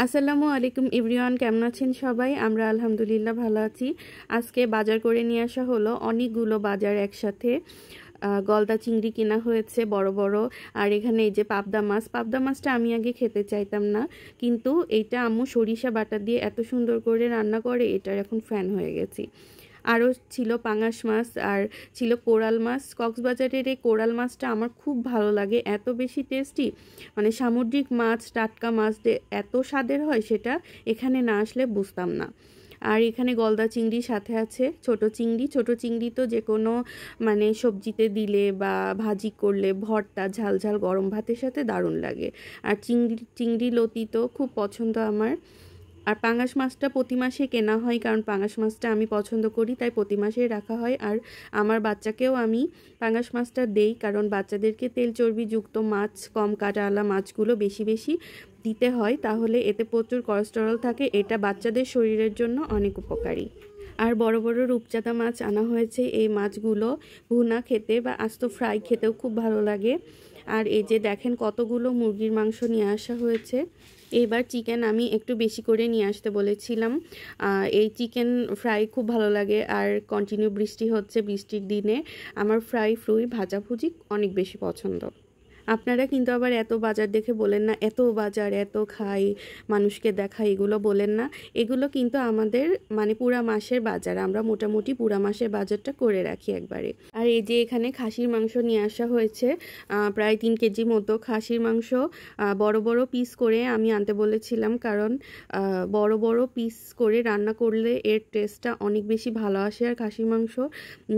আসসালামু আলাইকুম এভরিওয়ান, কেমন আছেন সবাই? আমরা আলহামদুলিল্লাহ ভালো আছি। আজকে বাজার করে নিয়ে আসা হলো অনেকগুলো বাজার একসাথে। গলদা চিংড়ি কেনা হয়েছে বড় বড়, আর এখানে এই যে পাবদা মাছটা আমি আগে খেতে চাইতাম না, কিন্তু এইটা আম্মু সরিষা বাটা দিয়ে এত সুন্দর করে রান্না করে, এটার এখন ফ্যান হয়ে গেছি। আরও ছিল পাঙাশ মাছ, আর ছিল কোরাল মাছ। কক্সবাজারের এই কোরাল মাছটা আমার খুব ভালো লাগে, এত বেশি টেস্টি, মানে সামুদ্রিক মাছ, টাটকা মাছ এত স্বাদের হয়, সেটা এখানে না আসলে বুঝতাম না। আর এখানে গলদা চিংড়ির সাথে আছে ছোট চিংড়ি তো যে কোনো মানে সবজিতে দিলে বা ভাজি করলে, ভর্তা, ঝাল ঝাল গরম ভাতের সাথে দারুণ লাগে। আর চিংড়ি লতি তো খুব পছন্দ আমার। আর পাঙাশ মাছটা প্রতি মাসে কেনা হয়, কারণ পাঙাশ মাছটা আমি পছন্দ করি, তাই প্রতি মাসেই রাখা হয়। আর আমার বাচ্চাকেও আমি পাঙাশ মাছটা দেই, কারণ বাচ্চাদেরকে তেল চর্বিযুক্ত মাছ, কম কাঁটাওয়ালা মাছগুলো বেশি বেশি দিতে হয়, তাহলে এতে প্রচুর কোলেস্টেরল থাকে, এটা বাচ্চাদের শরীরের জন্য অনেক উপকারী। আর বড় বড় রূপচাঁদা মাছ আনা হয়েছে, এই মাছগুলো ভুনা খেতে বা আস্ত ফ্রাই খেতেও খুব ভালো লাগে। আর এই যে দেখেন কতগুলো মুরগির মাংস নিয়ে আসা হয়েছে। এবার চিকেন আমি একটু বেশি করে নিয়ে আসতে বলেছিলাম, এই চিকেন ফ্রাই খুব ভালো লাগে। আর কন্টিনিউ বৃষ্টি হচ্ছে, বৃষ্টির দিনে আমার ফ্রাই ভাজাভুজি অনেক বেশি পছন্দ। আপনারা কিন্তু আবার এত বাজার দেখে বলেন না, এত বাজার, এত খাই, মানুষকে দেখাই, এগুলো বলেন না। এগুলো কিন্তু আমাদের মানে পুরা মাসের বাজার, আমরা মোটামুটি পুরা মাসের বাজারটা করে রাখি একবারে। আর এই যে এখানে খাসির মাংস নিয়ে আসা হয়েছে, প্রায় 3 কেজি মতো খাসির মাংস। বড় বড় পিস করে আমি আনতে বলেছিলাম, কারণ বড় বড় পিস করে রান্না করলে এর টেস্টটা অনেক বেশি ভালো আসে। আর খাসির মাংস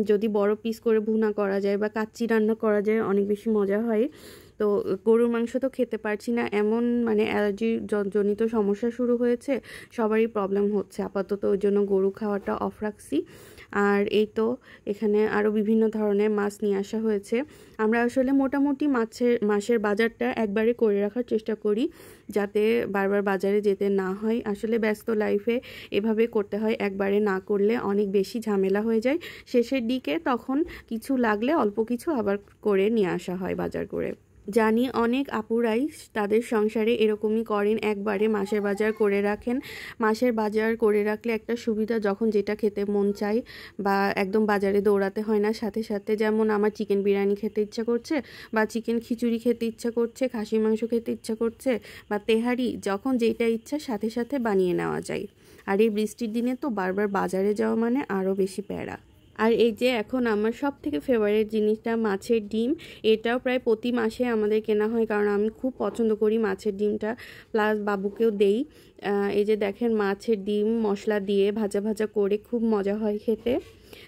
যদি বড় পিস করে ভুনা করা যায় বা কাচ্চি রান্না করা যায়, অনেক বেশি মজা হয়। তো গরুর মাংস তো খেতে পারছি না, এমন মানে অ্যালার্জি জনিত সমস্যা শুরু হয়েছে, সবারই প্রবলেম হচ্ছে আপাতত, ওই জন্য গরু খাওয়াটা অফ রাখছি। আর এই তো এখানে আরও বিভিন্ন ধরনের মাছ নিয়ে আসা হয়েছে। আমরা আসলে মোটামুটি মাছের বাজারটা একবারে করে রাখার চেষ্টা করি, যাতে বারবার বাজারে যেতে না হয়। আসলে ব্যস্ত লাইফে এভাবে করতে হয়, একবারে না করলে অনেক বেশি ঝামেলা হয়ে যায় শেষের দিকে, তখন কিছু লাগলে অল্প কিছু আবার করে নিয়ে আসা হয় বাজার করে। জানি অনেক আপুরাই তাদের সংসারে এরকমই করেন, একবারে মাসের বাজার করে রাখেন। মাসের বাজার করে রাখলে একটা সুবিধা, যখন যেটা খেতে মন চায় বা একদম বাজারে দৌড়াতে হয় না, সাথে সাথে যেমন আমার চিকেন বিরিয়ানি খেতে ইচ্ছা করছে, বা চিকেন খিচুড়ি খেতে ইচ্ছা করছে, খাসির মাংস খেতে ইচ্ছা করছে, বা তেহারি, যখন যেটা ইচ্ছা সাথে সাথে বানিয়ে নেওয়া যায়। আর এই বৃষ্টির দিনে তো বারবার বাজারে যাওয়া মানে আরও বেশি প্যারা। আর এই যে এখন আমার সব থেকে ফেভারিট জিনিসটা মাছের ডিম, এটাও প্রায় প্রতি মাসে আমাদের কেনা হয়, কারণ আমি খুব পছন্দ করি মাছের ডিমটা, প্লাস বাবুকেও দেই। এই যে দেখেন মাছের ডিম মশলা দিয়ে ভাজা ভাজা করে খুব মজা হয় খেতে।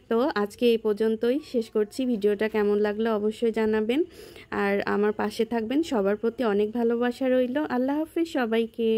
তো আজকে এই পর্যন্তই শেষ করছি। ভিডিওটা কেমন লাগলো অবশ্যই জানাবেন, আর আমার পাশে থাকবেন। সবার প্রতি অনেক ভালোবাসা রইল। আল্লাহ হাফেজ সবাইকে।